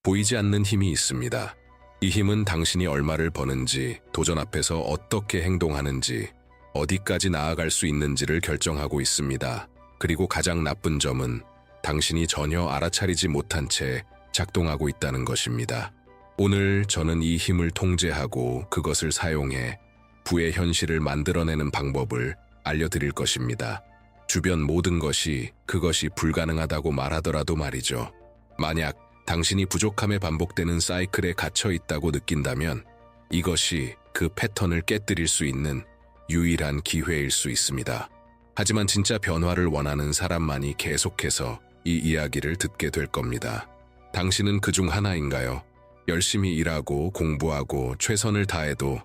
보이지 않는 힘이 있습니다. 이 힘은 당신이 얼마를 버는지, 도전 앞에서 어떻게 행동하는지, 어디까지 나아갈 수 있는지를 결정하고 있습니다. 그리고 가장 나쁜 점은 당신이 전혀 알아차리지 못한 채 작동하고 있다는 것입니다. 오늘 저는 이 힘을 통제하고 그것을 사용해 부의 현실을 만들어내는 방법을 알려드릴 것입니다. 주변 모든 것이 그것이 불가능하다고 말하더라도 말이죠. 만약 당신이 부족함에 반복되는 사이클에 갇혀 있다고 느낀다면 이것이 그 패턴을 깨뜨릴 수 있는 유일한 기회일 수 있습니다. 하지만 진짜 변화를 원하는 사람만이 계속해서 이 이야기를 듣게 될 겁니다. 당신은 그중 하나인가요? 열심히 일하고 공부하고 최선을 다해도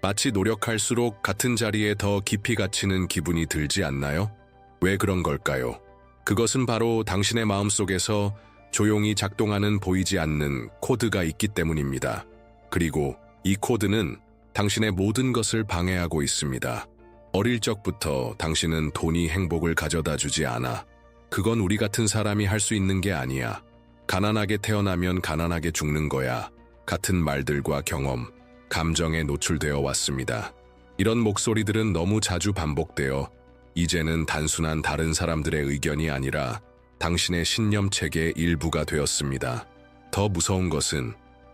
마치 노력할수록 같은 자리에 더 깊이 갇히는 기분이 들지 않나요? 왜 그런 걸까요? 그것은 바로 당신의 마음속에서 조용히 작동하는 보이지 않는 코드가 있기 때문입니다. 그리고 이 코드는 당신의 모든 것을 방해하고 있습니다. 어릴 적부터 당신은 돈이 행복을 가져다 주지 않아. 그건 우리 같은 사람이 할 수 있는 게 아니야. 가난하게 태어나면 가난하게 죽는 거야. 같은 말들과 경험, 감정에 노출되어 왔습니다. 이런 목소리들은 너무 자주 반복되어 이제는 단순한 다른 사람들의 의견이 아니라 당신의 신념체계의 일부가 되었습니다. 더 무서운 것은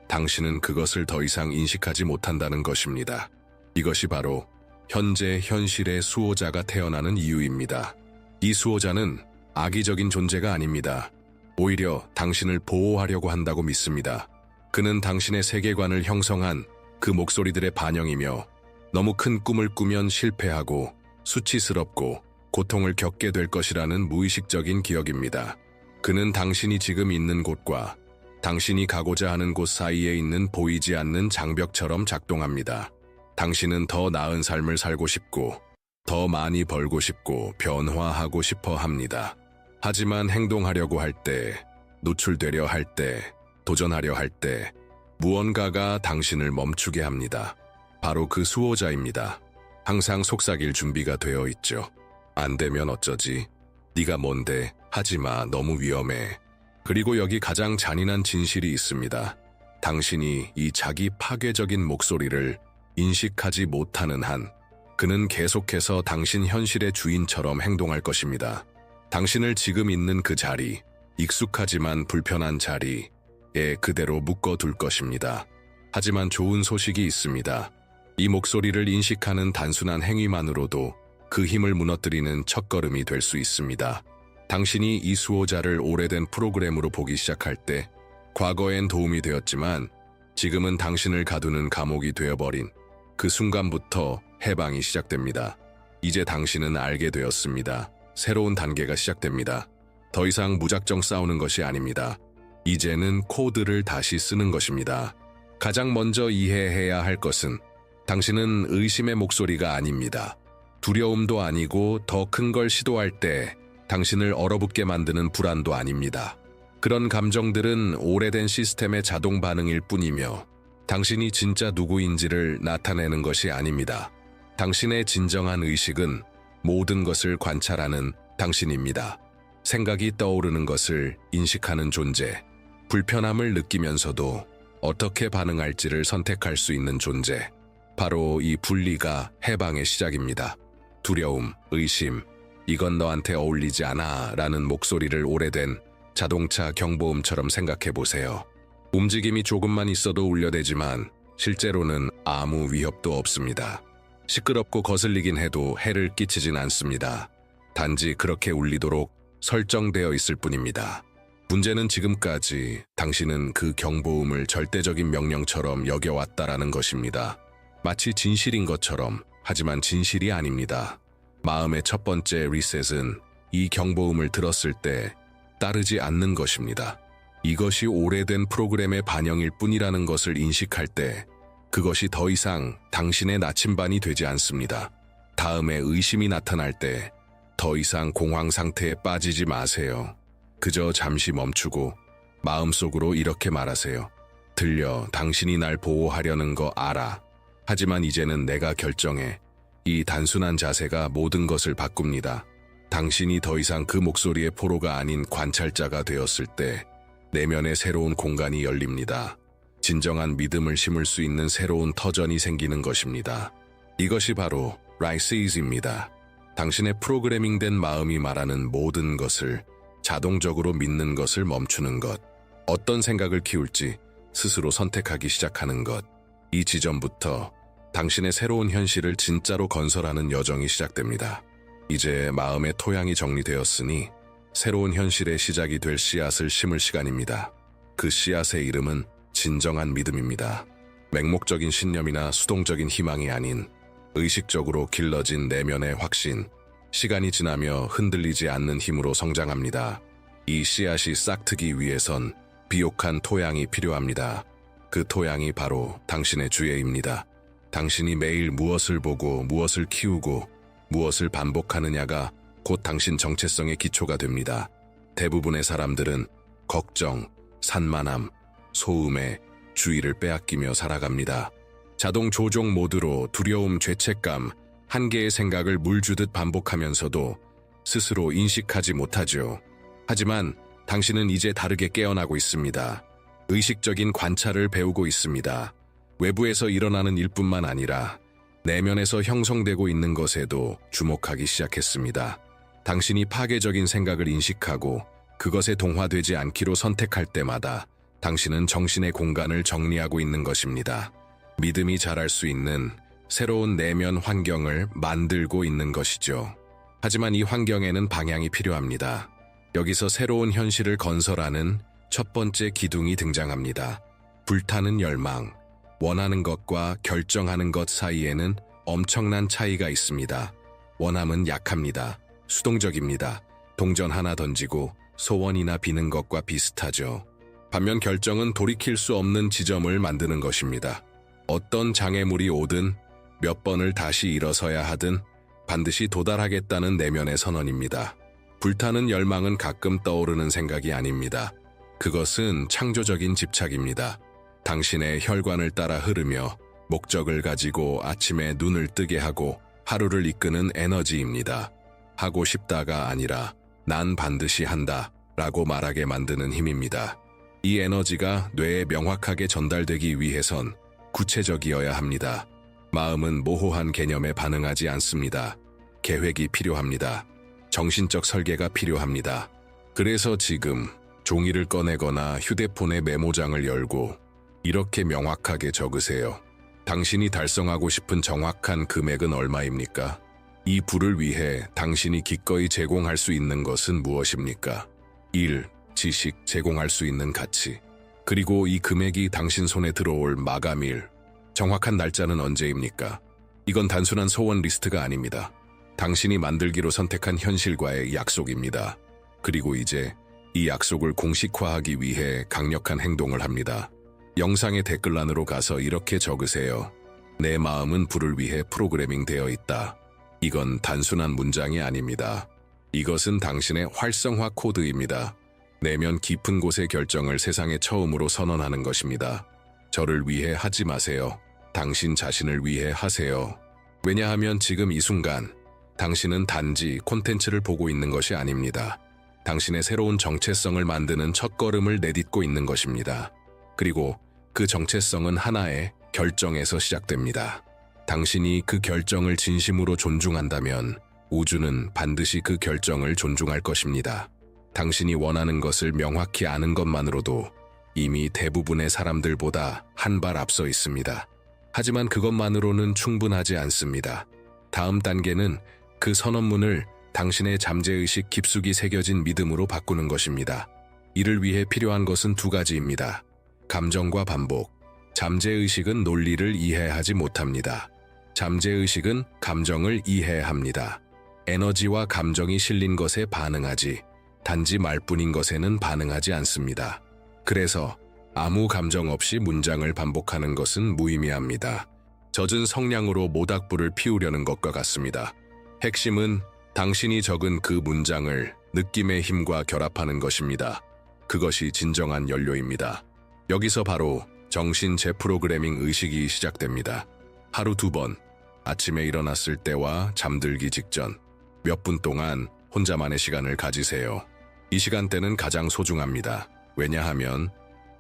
당신은 그것을 더 이상 인식하지 못한다는 것입니다. 이것이 바로 현재 현실의 수호자가 태어나는 이유입니다. 이 수호자는 악의적인 존재가 아닙니다. 오히려 당신을 보호하려고 한다고 믿습니다. 그는 당신의 세계관을 형성한 그 목소리들의 반영이며 너무 큰 꿈을 꾸면 실패하고 수치스럽고 고통을 겪게 될 것이라는 무의식적인 기억입니다. 그는 당신이 지금 있는 곳과 당신이 가고자 하는 곳 사이에 있는 보이지 않는 장벽처럼 작동합니다. 당신은 더 나은 삶을 살고 싶고 더 많이 벌고 싶고 변화하고 싶어 합니다. 하지만 행동하려고 할 때, 노출되려 할 때, 도전하려 할 때 무언가가 당신을 멈추게 합니다. 바로 그 수호자입니다. 항상 속삭일 준비가 되어 있죠. 안 되면 어쩌지? 네가 뭔데? 하지마. 너무 위험해. 그리고 여기 가장 잔인한 진실이 있습니다. 당신이 이 자기 파괴적인 목소리를 인식하지 못하는 한 그는 계속해서 당신 현실의 주인처럼 행동할 것입니다. 당신을 지금 있는 그 자리, 익숙하지만 불편한 자리에 그대로 묶어둘 것입니다. 하지만 좋은 소식이 있습니다. 이 목소리를 인식하는 단순한 행위만으로도 그 힘을 무너뜨리는 첫걸음이 될 수 있습니다. 당신이 이 수호자를 오래된 프로그램으로 보기 시작할 때 과거엔 도움이 되었지만 지금은 당신을 가두는 감옥이 되어버린 그 순간부터 해방이 시작됩니다. 이제 당신은 알게 되었습니다. 새로운 단계가 시작됩니다. 더 이상 무작정 싸우는 것이 아닙니다. 이제는 코드를 다시 쓰는 것입니다. 가장 먼저 이해해야 할 것은 당신은 의심의 목소리가 아닙니다. 두려움도 아니고 더 큰 걸 시도할 때 당신을 얼어붙게 만드는 불안도 아닙니다. 그런 감정들은 오래된 시스템의 자동 반응일 뿐이며 당신이 진짜 누구인지를 나타내는 것이 아닙니다. 당신의 진정한 의식은 모든 것을 관찰하는 당신입니다. 생각이 떠오르는 것을 인식하는 존재, 불편함을 느끼면서도 어떻게 반응할지를 선택할 수 있는 존재. 바로 이 분리가 해방의 시작입니다. 두려움, 의심, 이건 너한테 어울리지 않아 라는 목소리를 오래된 자동차 경보음처럼 생각해 보세요. 움직임이 조금만 있어도 울려대지만 실제로는 아무 위협도 없습니다. 시끄럽고 거슬리긴 해도 해를 끼치진 않습니다. 단지 그렇게 울리도록 설정되어 있을 뿐입니다. 문제는 지금까지 당신은 그 경보음을 절대적인 명령처럼 여겨왔다라는 것입니다. 마치 진실인 것처럼, 하지만 진실이 아닙니다. 마음의 첫 번째 리셋은 이 경보음을 들었을 때 따르지 않는 것입니다. 이것이 오래된 프로그램의 반영일 뿐이라는 것을 인식할 때 그것이 더 이상 당신의 나침반이 되지 않습니다. 다음에 의심이 나타날 때 더 이상 공황 상태에 빠지지 마세요. 그저 잠시 멈추고 마음속으로 이렇게 말하세요. 들려, 당신이 날 보호하려는 거 알아. 하지만 이제는 내가 결정해. 이 단순한 자세가 모든 것을 바꿉니다. 당신이 더 이상 그 목소리의 포로가 아닌 관찰자가 되었을 때 내면의 새로운 공간이 열립니다. 진정한 믿음을 심을 수 있는 새로운 터전이 생기는 것입니다. 이것이 바로 라이시즈입니다. 당신의 프로그래밍된 마음이 말하는 모든 것을 자동적으로 믿는 것을 멈추는 것. 어떤 생각을 키울지 스스로 선택하기 시작하는 것. 이 지점부터 당신의 새로운 현실을 진짜로 건설하는 여정이 시작됩니다. 이제 마음의 토양이 정리되었으니 새로운 현실의 시작이 될 씨앗을 심을 시간입니다. 그 씨앗의 이름은 진정한 믿음입니다. 맹목적인 신념이나 수동적인 희망이 아닌 의식적으로 길러진 내면의 확신, 시간이 지나며 흔들리지 않는 힘으로 성장합니다. 이 씨앗이 싹트기 위해선 비옥한 토양이 필요합니다. 그 토양이 바로 당신의 주예입니다. 당신이 매일 무엇을 보고 무엇을 키우고 무엇을 반복하느냐가 곧 당신 정체성의 기초가 됩니다. 대부분의 사람들은 걱정, 산만함, 소음에 주의를 빼앗기며 살아갑니다. 자동 조종 모드로 두려움, 죄책감, 한계의 생각을 물주듯 반복하면서도 스스로 인식하지 못하죠. 하지만 당신은 이제 다르게 깨어나고 있습니다. 의식적인 관찰을 배우고 있습니다. 외부에서 일어나는 일뿐만 아니라 내면에서 형성되고 있는 것에도 주목하기 시작했습니다. 당신이 파괴적인 생각을 인식하고 그것에 동화되지 않기로 선택할 때마다 당신은 정신의 공간을 정리하고 있는 것입니다. 믿음이 자랄 수 있는 새로운 내면 환경을 만들고 있는 것이죠. 하지만 이 환경에는 방향이 필요합니다. 여기서 새로운 현실을 건설하는 첫 번째 기둥이 등장합니다. 불타는 열망. 원하는 것과 결정하는 것 사이에는 엄청난 차이가 있습니다. 원함은 약합니다. 수동적입니다. 동전 하나 던지고 소원이나 비는 것과 비슷하죠. 반면 결정은 돌이킬 수 없는 지점을 만드는 것입니다. 어떤 장애물이 오든 몇 번을 다시 일어서야 하든 반드시 도달하겠다는 내면의 선언입니다. 불타는 열망은 가끔 떠오르는 생각이 아닙니다. 그것은 창조적인 집착입니다. 당신의 혈관을 따라 흐르며 목적을 가지고 아침에 눈을 뜨게 하고 하루를 이끄는 에너지입니다. 하고 싶다가 아니라 난 반드시 한다 라고 말하게 만드는 힘입니다. 이 에너지가 뇌에 명확하게 전달되기 위해선 구체적이어야 합니다. 마음은 모호한 개념에 반응하지 않습니다. 계획이 필요합니다. 정신적 설계가 필요합니다. 그래서 지금 종이를 꺼내거나 휴대폰의 메모장을 열고 이렇게 명확하게 적으세요. 당신이 달성하고 싶은 정확한 금액은 얼마입니까? 이 부를 위해 당신이 기꺼이 제공할 수 있는 것은 무엇입니까? 일, 지식, 제공할 수 있는 가치. 그리고 이 금액이 당신 손에 들어올 마감일, 정확한 날짜는 언제입니까? 이건 단순한 소원 리스트가 아닙니다. 당신이 만들기로 선택한 현실과의 약속입니다. 그리고 이제 이 약속을 공식화하기 위해 강력한 행동을 합니다. 영상의 댓글란으로 가서 이렇게 적으세요. 내 마음은 불을 위해 프로그래밍 되어 있다. 이건 단순한 문장이 아닙니다. 이것은 당신의 활성화 코드입니다. 내면 깊은 곳의 결정을 세상에 처음으로 선언하는 것입니다. 저를 위해 하지 마세요. 당신 자신을 위해 하세요. 왜냐하면 지금 이 순간 당신은 단지 콘텐츠를 보고 있는 것이 아닙니다. 당신의 새로운 정체성을 만드는 첫걸음을 내딛고 있는 것입니다. 그리고 그 정체성은 하나의 결정에서 시작됩니다. 당신이 그 결정을 진심으로 존중한다면 우주는 반드시 그 결정을 존중할 것입니다. 당신이 원하는 것을 명확히 아는 것만으로도 이미 대부분의 사람들보다 한 발 앞서 있습니다. 하지만 그것만으로는 충분하지 않습니다. 다음 단계는 그 선언문을 당신의 잠재의식 깊숙이 새겨진 믿음으로 바꾸는 것입니다. 이를 위해 필요한 것은 두 가지입니다. 감정과 반복. 잠재의식은 논리를 이해하지 못합니다. 잠재의식은 감정을 이해합니다. 에너지와 감정이 실린 것에 반응하지, 단지 말뿐인 것에는 반응하지 않습니다. 그래서 아무 감정 없이 문장을 반복하는 것은 무의미합니다. 젖은 성냥으로 모닥불을 피우려는 것과 같습니다. 핵심은 당신이 적은 그 문장을 느낌의 힘과 결합하는 것입니다. 그것이 진정한 연료입니다. 여기서 바로 정신 재프로그래밍 의식이 시작됩니다. 하루 2번, 아침에 일어났을 때와 잠들기 직전 몇 분 동안 혼자만의 시간을 가지세요. 이 시간대는 가장 소중합니다. 왜냐하면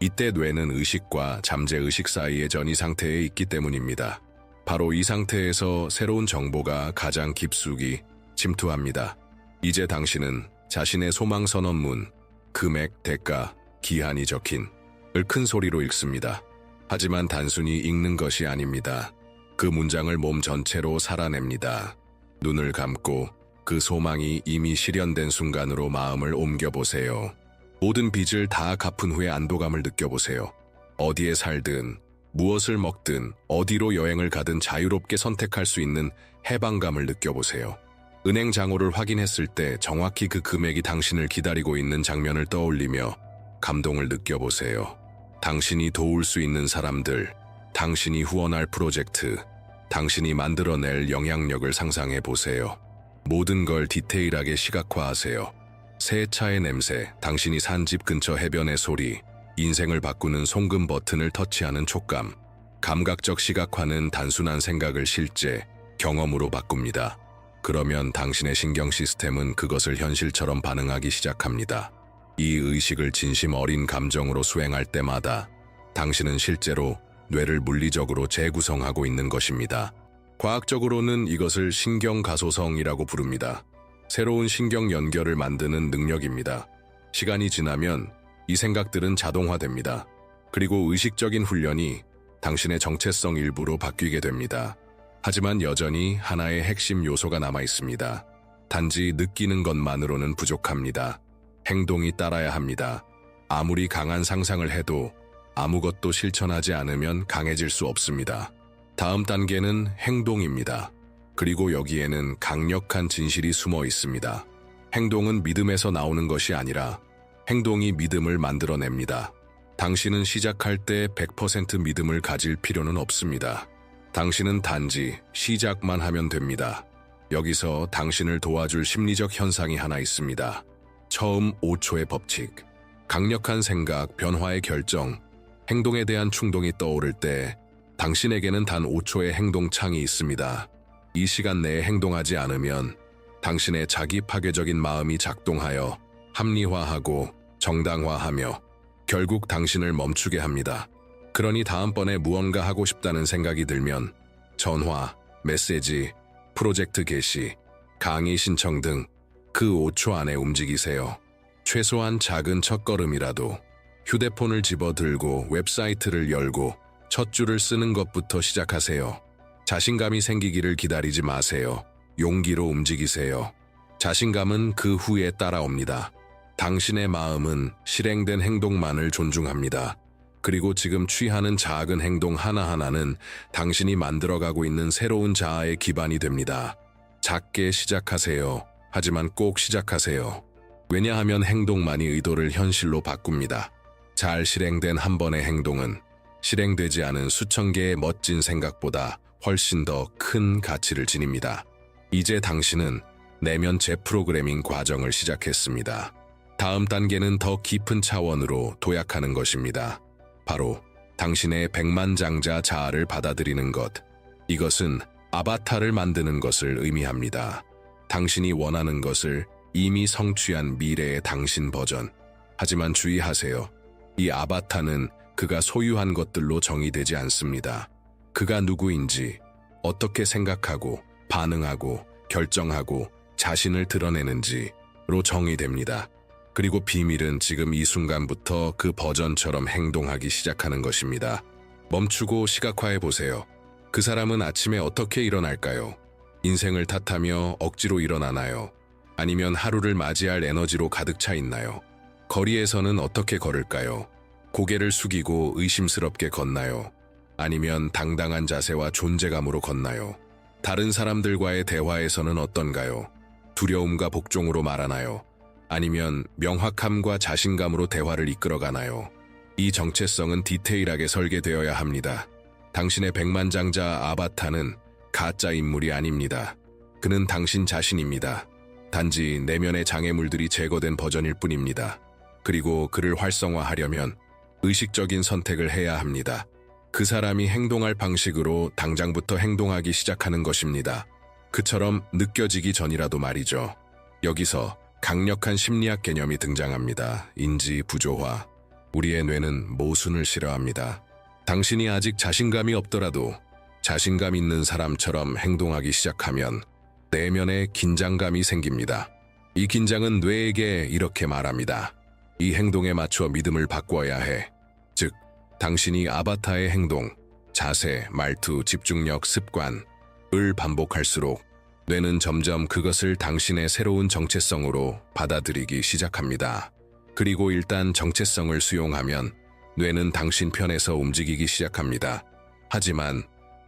이때 뇌는 의식과 잠재의식 사이의 전이 상태에 있기 때문입니다. 바로 이 상태에서 새로운 정보가 가장 깊숙이 침투합니다. 이제 당신은 자신의 소망 선언문, 금액, 대가, 기한이 적힌 을 큰 소리로 읽습니다. 하지만 단순히 읽는 것이 아닙니다. 그 문장을 몸 전체로 살아냅니다. 눈을 감고 그 소망이 이미 실현된 순간으로 마음을 옮겨보세요. 모든 빚을 다 갚은 후에 안도감을 느껴보세요. 어디에 살든, 무엇을 먹든, 어디로 여행을 가든 자유롭게 선택할 수 있는 해방감을 느껴보세요. 은행 장호를 확인했을 때 정확히 그 금액이 당신을 기다리고 있는 장면을 떠올리며 감동을 느껴보세요. 당신이 도울 수 있는 사람들, 당신이 후원할 프로젝트, 당신이 만들어낼 영향력을 상상해 보세요. 모든 걸 디테일하게 시각화하세요. 새 차의 냄새, 당신이 산 집 근처 해변의 소리, 인생을 바꾸는 송금 버튼을 터치하는 촉감. 감각적 시각화는 단순한 생각을 실제, 경험으로 바꿉니다. 그러면 당신의 신경 시스템은 그것을 현실처럼 반응하기 시작합니다. 이 의식을 진심 어린 감정으로 수행할 때마다 당신은 실제로 뇌를 물리적으로 재구성하고 있는 것입니다. 과학적으로는 이것을 신경가소성이라고 부릅니다. 새로운 신경 연결을 만드는 능력입니다. 시간이 지나면 이 생각들은 자동화됩니다. 그리고 의식적인 훈련이 당신의 정체성 일부로 바뀌게 됩니다. 하지만 여전히 하나의 핵심 요소가 남아 있습니다. 단지 느끼는 것만으로는 부족합니다. 행동이 따라야 합니다. 아무리 강한 상상을 해도 아무것도 실천하지 않으면 강해질 수 없습니다. 다음 단계는 행동입니다. 그리고 여기에는 강력한 진실이 숨어 있습니다. 행동은 믿음에서 나오는 것이 아니라 행동이 믿음을 만들어냅니다. 당신은 시작할 때 100% 믿음을 가질 필요는 없습니다. 당신은 단지 시작만 하면 됩니다. 여기서 당신을 도와줄 심리적 현상이 하나 있습니다. 처음 5초의 법칙. 강력한 생각, 변화의 결정, 행동에 대한 충동이 떠오를 때 당신에게는 단 5초의 행동창이 있습니다. 이 시간 내에 행동하지 않으면 당신의 자기 파괴적인 마음이 작동하여 합리화하고 정당화하며 결국 당신을 멈추게 합니다. 그러니 다음번에 무언가 하고 싶다는 생각이 들면 전화, 메시지, 프로젝트 개시, 강의 신청 등 그 5초 안에 움직이세요. 최소한 작은 첫걸음이라도 휴대폰을 집어들고 웹사이트를 열고 첫 줄을 쓰는 것부터 시작하세요. 자신감이 생기기를 기다리지 마세요. 용기로 움직이세요. 자신감은 그 후에 따라옵니다. 당신의 마음은 실행된 행동만을 존중합니다. 그리고 지금 취하는 작은 행동 하나하나는 당신이 만들어가고 있는 새로운 자아의 기반이 됩니다. 작게 시작하세요. 하지만 꼭 시작하세요. 왜냐하면 행동만이 의도를 현실로 바꿉니다. 잘 실행된 한 번의 행동은 실행되지 않은 수천 개의 멋진 생각보다 훨씬 더 큰 가치를 지닙니다. 이제 당신은 내면 재프로그래밍 과정을 시작했습니다. 다음 단계는 더 깊은 차원으로 도약하는 것입니다. 바로 당신의 백만장자 자아를 받아들이는 것. 이것은 아바타를 만드는 것을 의미합니다. 당신이 원하는 것을 이미 성취한 미래의 당신 버전. 하지만 주의하세요. 이 아바타는 그가 소유한 것들로 정의되지 않습니다. 그가 누구인지, 어떻게 생각하고, 반응하고, 결정하고, 자신을 드러내는지로 정의됩니다. 그리고 비밀은 지금 이 순간부터 그 버전처럼 행동하기 시작하는 것입니다. 멈추고 시각화해 보세요. 그 사람은 아침에 어떻게 일어날까요? 인생을 탓하며 억지로 일어나나요? 아니면 하루를 맞이할 에너지로 가득 차 있나요? 거리에서는 어떻게 걸을까요? 고개를 숙이고 의심스럽게 걷나요? 아니면 당당한 자세와 존재감으로 걷나요? 다른 사람들과의 대화에서는 어떤가요? 두려움과 복종으로 말하나요? 아니면 명확함과 자신감으로 대화를 이끌어가나요? 이 정체성은 디테일하게 설계되어야 합니다. 당신의 백만장자 아바타는 가짜 인물이 아닙니다. 그는 당신 자신입니다. 단지 내면의 장애물들이 제거된 버전일 뿐입니다. 그리고 그를 활성화하려면 의식적인 선택을 해야 합니다. 그 사람이 행동할 방식으로 당장부터 행동하기 시작하는 것입니다. 그처럼 느껴지기 전이라도 말이죠. 여기서 강력한 심리학 개념이 등장합니다. 인지 부조화. 우리의 뇌는 모순을 싫어합니다. 당신이 아직 자신감이 없더라도 자신감 있는 사람처럼 행동하기 시작하면 내면에 긴장감이 생깁니다. 이 긴장은 뇌에게 이렇게 말합니다. 이 행동에 맞춰 믿음을 바꿔야 해. 즉, 당신이 아바타의 행동, 자세, 말투, 집중력, 습관을 반복할수록 뇌는 점점 그것을 당신의 새로운 정체성으로 받아들이기 시작합니다. 그리고 일단 정체성을 수용하면 뇌는 당신 편에서 움직이기 시작합니다. 하지만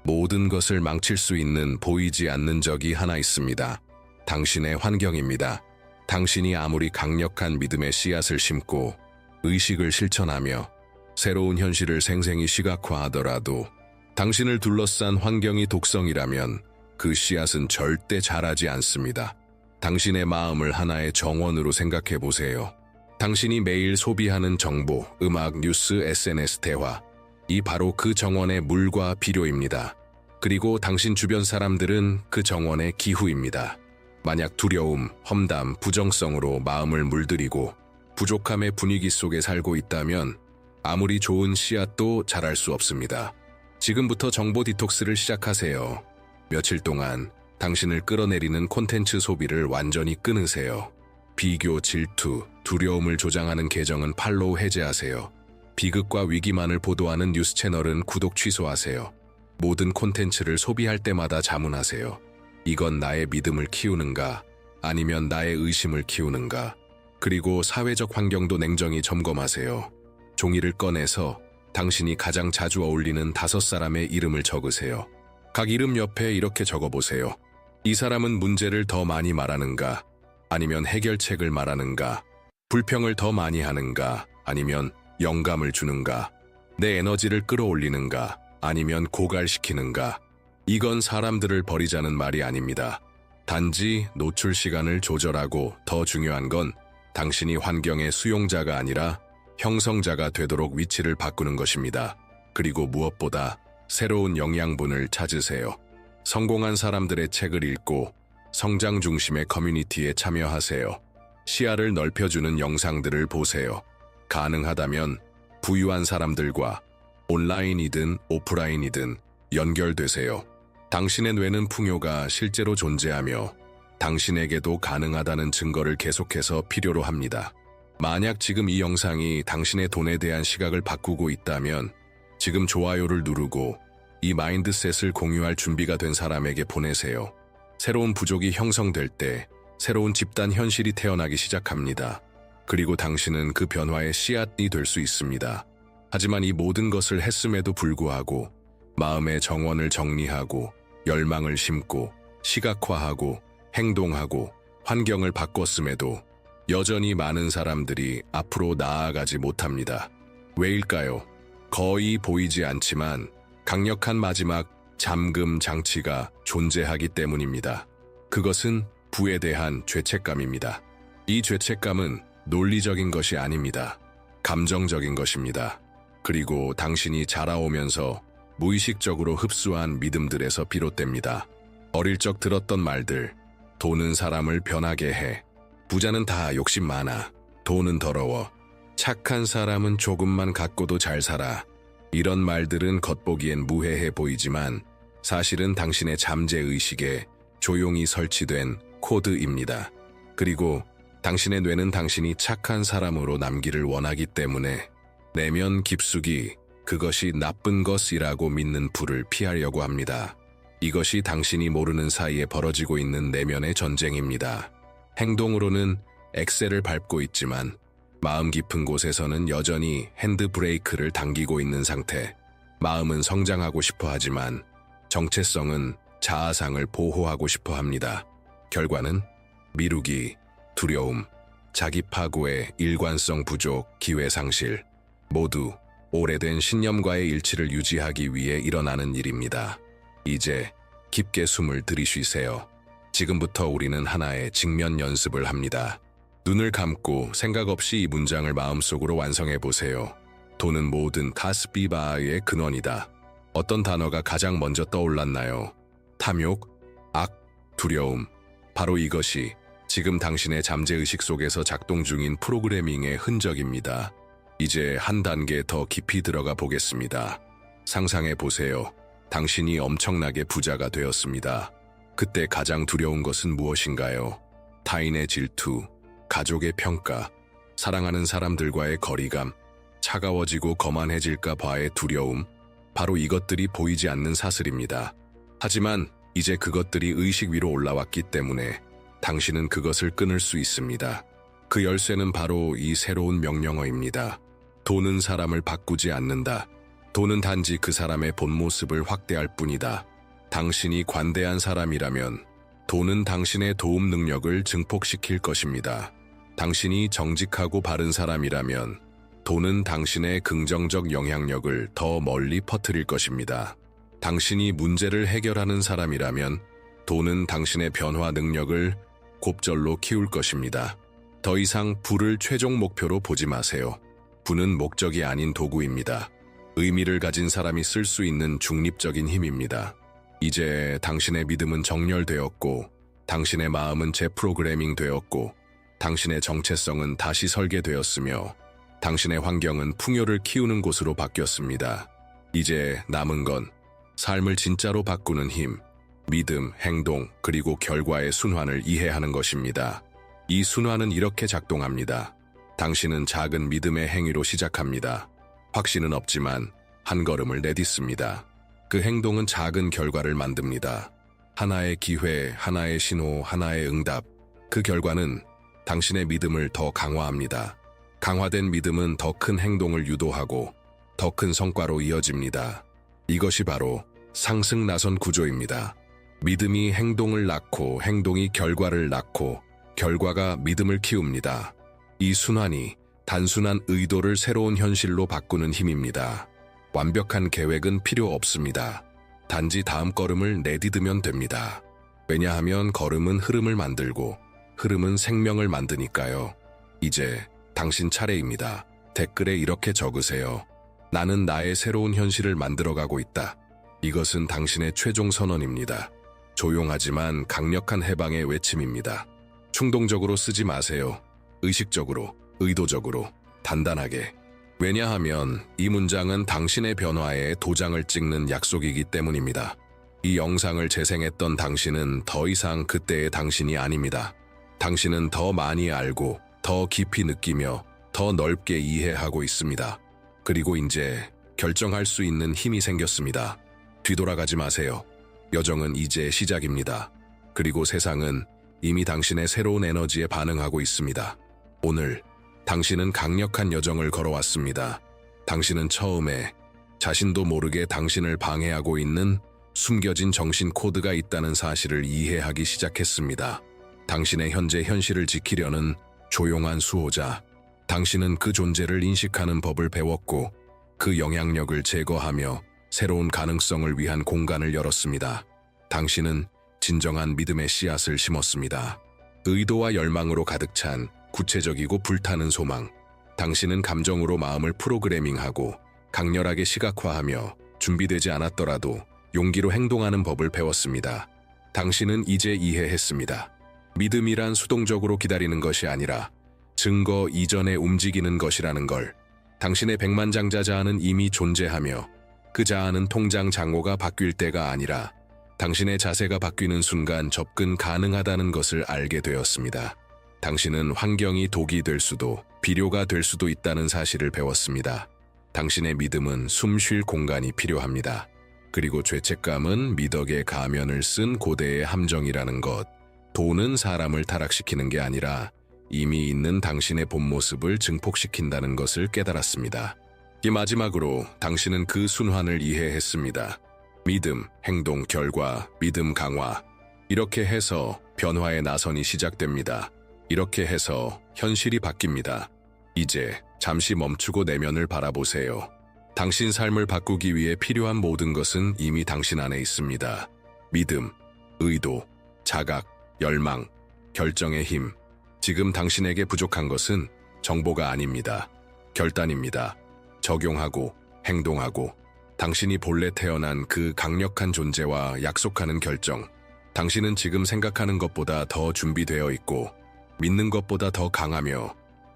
모든 것을 망칠 수 있는 보이지 않는 적이 하나 있습니다. 당신의 환경입니다. 당신이 아무리 강력한 믿음의 씨앗을 심고 의식을 실천하며 새로운 현실을 생생히 시각화하더라도 당신을 둘러싼 환경이 독성이라면 그 씨앗은 절대 자라지 않습니다. 당신의 마음을 하나의 정원으로 생각해 보세요. 당신이 매일 소비하는 정보, 음악, 뉴스, SNS 대화, 이 바로 그 정원의 물과 비료입니다. 그리고 당신 주변 사람들은 그 정원의 기후입니다. 만약 두려움, 험담, 부정성으로 마음을 물들이고 부족함의 분위기 속에 살고 있다면 아무리 좋은 씨앗도 자랄 수 없습니다. 지금부터 정보 디톡스를 시작하세요. 며칠 동안 당신을 끌어내리는 콘텐츠 소비를 완전히 끊으세요. 비교, 질투, 두려움을 조장하는 계정은 팔로우 해제하세요. 비극과 위기만을 보도하는 뉴스 채널은 구독 취소하세요. 모든 콘텐츠를 소비할 때마다 자문하세요. 이건 나의 믿음을 키우는가? 아니면 나의 의심을 키우는가? 그리고 사회적 환경도 냉정히 점검하세요. 종이를 꺼내서 당신이 가장 자주 어울리는 5사람의 이름을 적으세요. 각 이름 옆에 이렇게 적어보세요. 이 사람은 문제를 더 많이 말하는가? 아니면 해결책을 말하는가? 불평을 더 많이 하는가? 아니면 영감을 주는가? 내 에너지를 끌어올리는가? 아니면 고갈시키는가? 이건 사람들을 버리자는 말이 아닙니다. 단지 노출 시간을 조절하고 더 중요한 건 당신이 환경의 수용자가 아니라 형성자가 되도록 위치를 바꾸는 것입니다. 그리고 무엇보다 새로운 영양분을 찾으세요. 성공한 사람들의 책을 읽고 성장 중심의 커뮤니티에 참여하세요. 시야를 넓혀주는 영상들을 보세요. 가능하다면 부유한 사람들과 온라인이든 오프라인이든 연결되세요. 당신의 뇌는 풍요가 실제로 존재하며 당신에게도 가능하다는 증거를 계속해서 필요로 합니다. 만약 지금 이 영상이 당신의 돈에 대한 시각을 바꾸고 있다면 지금 좋아요를 누르고 이 마인드셋을 공유할 준비가 된 사람에게 보내세요. 새로운 부족이 형성될 때 새로운 집단 현실이 태어나기 시작합니다. 그리고 당신은 그 변화의 씨앗이 될 수 있습니다. 하지만 이 모든 것을 했음에도 불구하고 마음의 정원을 정리하고 열망을 심고 시각화하고 행동하고 환경을 바꿨음에도 여전히 많은 사람들이 앞으로 나아가지 못합니다. 왜일까요? 거의 보이지 않지만 강력한 마지막 잠금 장치가 존재하기 때문입니다. 그것은 부에 대한 죄책감입니다. 이 죄책감은 논리적인 것이 아닙니다. 감정적인 것입니다. 그리고 당신이 자라오면서 무의식적으로 흡수한 믿음들에서 비롯됩니다. 어릴 적 들었던 말들, 돈은 사람을 변하게 해. 부자는 다 욕심 많아. 돈은 더러워. 착한 사람은 조금만 갖고도 잘 살아. 이런 말들은 겉보기엔 무해해 보이지만 사실은 당신의 잠재의식에 조용히 설치된 코드입니다. 그리고 당신의 뇌는 당신이 착한 사람으로 남기를 원하기 때문에 내면 깊숙이 그것이 나쁜 것이라고 믿는 불을 피하려고 합니다. 이것이 당신이 모르는 사이에 벌어지고 있는 내면의 전쟁입니다. 행동으로는 엑셀을 밟고 있지만 마음 깊은 곳에서는 여전히 핸드브레이크를 당기고 있는 상태. 마음은 성장하고 싶어 하지만 정체성은 자아상을 보호하고 싶어 합니다. 결과는 미루기, 두려움, 자기 파고의 일관성 부족, 기회 상실, 모두 오래된 신념과의 일치를 유지하기 위해 일어나는 일입니다. 이제 깊게 숨을 들이쉬세요. 지금부터 우리는 하나의 직면 연습을 합니다. 눈을 감고 생각 없이 이 문장을 마음속으로 완성해 보세요. 돈은 모든 카스피바의 근원이다. 어떤 단어가 가장 먼저 떠올랐나요? 탐욕, 악, 두려움. 바로 이것이 지금 당신의 잠재의식 속에서 작동 중인 프로그래밍의 흔적입니다. 이제 한 단계 더 깊이 들어가 보겠습니다. 상상해 보세요. 당신이 엄청나게 부자가 되었습니다. 그때 가장 두려운 것은 무엇인가요? 타인의 질투, 가족의 평가, 사랑하는 사람들과의 거리감, 차가워지고 거만해질까 봐의 두려움, 바로 이것들이 보이지 않는 사슬입니다. 하지만 이제 그것들이 의식 위로 올라왔기 때문에 당신은 그것을 끊을 수 있습니다. 그 열쇠는 바로 이 새로운 명령어입니다. 돈은 사람을 바꾸지 않는다. 돈은 단지 그 사람의 본 모습을 확대할 뿐이다. 당신이 관대한 사람이라면 돈은 당신의 도움 능력을 증폭시킬 것입니다. 당신이 정직하고 바른 사람이라면 돈은 당신의 긍정적 영향력을 더 멀리 퍼뜨릴 것입니다. 당신이 문제를 해결하는 사람이라면 돈은 당신의 변화 능력을 곱절로 키울 것입니다. 더 이상 부를 최종 목표로 보지 마세요. 부는 목적이 아닌 도구입니다. 의미를 가진 사람이 쓸 수 있는 중립적인 힘입니다. 이제 당신의 믿음은 정렬되었고, 당신의 마음은 재프로그래밍 되었고, 당신의 정체성은 다시 설계되었으며, 당신의 환경은 풍요를 키우는 곳으로 바뀌었습니다. 이제 남은 건 삶을 진짜로 바꾸는 힘, 믿음, 행동, 그리고 결과의 순환을 이해하는 것입니다. 이 순환은 이렇게 작동합니다. 당신은 작은 믿음의 행위로 시작합니다. 확신은 없지만 한 걸음을 내딛습니다. 그 행동은 작은 결과를 만듭니다. 하나의 기회, 하나의 신호, 하나의 응답. 그 결과는 당신의 믿음을 더 강화합니다. 강화된 믿음은 더 큰 행동을 유도하고 더 큰 성과로 이어집니다. 이것이 바로 상승 나선 구조입니다. 믿음이 행동을 낳고 행동이 결과를 낳고 결과가 믿음을 키웁니다. 이 순환이 단순한 의도를 새로운 현실로 바꾸는 힘입니다. 완벽한 계획은 필요 없습니다. 단지 다음 걸음을 내디디면 됩니다. 왜냐하면 걸음은 흐름을 만들고 흐름은 생명을 만드니까요. 이제 당신 차례입니다. 댓글에 이렇게 적으세요. 나는 나의 새로운 현실을 만들어가고 있다. 이것은 당신의 최종 선언입니다. 조용하지만 강력한 해방의 외침입니다. 충동적으로 쓰지 마세요. 의식적으로, 의도적으로, 단단하게. 왜냐하면 이 문장은 당신의 변화에 도장을 찍는 약속이기 때문입니다. 이 영상을 재생했던 당신은 더 이상 그때의 당신이 아닙니다. 당신은 더 많이 알고 더 깊이 느끼며 더 넓게 이해하고 있습니다. 그리고 이제 결정할 수 있는 힘이 생겼습니다. 뒤돌아가지 마세요. 여정은 이제 시작입니다. 그리고 세상은 이미 당신의 새로운 에너지에 반응하고 있습니다. 오늘 당신은 강력한 여정을 걸어왔습니다. 당신은 처음에 자신도 모르게 당신을 방해하고 있는 숨겨진 정신 코드가 있다는 사실을 이해하기 시작했습니다. 당신의 현재 현실을 지키려는 조용한 수호자. 당신은 그 존재를 인식하는 법을 배웠고 그 영향력을 제거하며 새로운 가능성을 위한 공간을 열었습니다. 당신은 진정한 믿음의 씨앗을 심었습니다. 의도와 열망으로 가득 찬 구체적이고 불타는 소망. 당신은 감정으로 마음을 프로그래밍하고 강렬하게 시각화하며 준비되지 않았더라도 용기로 행동하는 법을 배웠습니다. 당신은 이제 이해했습니다. 믿음이란 수동적으로 기다리는 것이 아니라 증거 이전에 움직이는 것이라는 걸. 당신의 백만장자 자아는 이미 존재하며 그 자아는 통장 잔고가 바뀔 때가 아니라 당신의 자세가 바뀌는 순간 접근 가능하다는 것을 알게 되었습니다. 당신은 환경이 독이 될 수도 비료가 될 수도 있다는 사실을 배웠습니다. 당신의 믿음은 숨 쉴 공간이 필요합니다. 그리고 죄책감은 미덕의 가면을 쓴 고대의 함정이라는 것. 돈은 사람을 타락시키는 게 아니라 이미 있는 당신의 본 모습을 증폭시킨다는 것을 깨달았습니다. 이 마지막으로 당신은 그 순환을 이해했습니다. 믿음, 행동, 결과, 믿음 강화. 이렇게 해서 변화의 나선이 시작됩니다. 이렇게 해서 현실이 바뀝니다. 이제 잠시 멈추고 내면을 바라보세요. 당신 삶을 바꾸기 위해 필요한 모든 것은 이미 당신 안에 있습니다. 믿음, 의도, 자각, 열망, 결정의 힘. 지금 당신에게 부족한 것은 정보가 아닙니다. 결단입니다. 적용하고 행동하고 당신이 본래 태어난 그 강력한 존재와 약속하는 결정. 당신은 지금 생각하는 것보다 더 준비되어 있고 믿는 것보다 더 강하며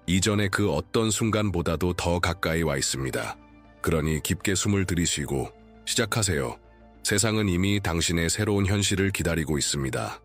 이전의 그 어떤 순간보다도 더 가까이 와 있습니다. 그러니 깊게 숨을 들이쉬고 시작하세요. 세상은 이미 당신의 새로운 현실을 기다리고 있습니다.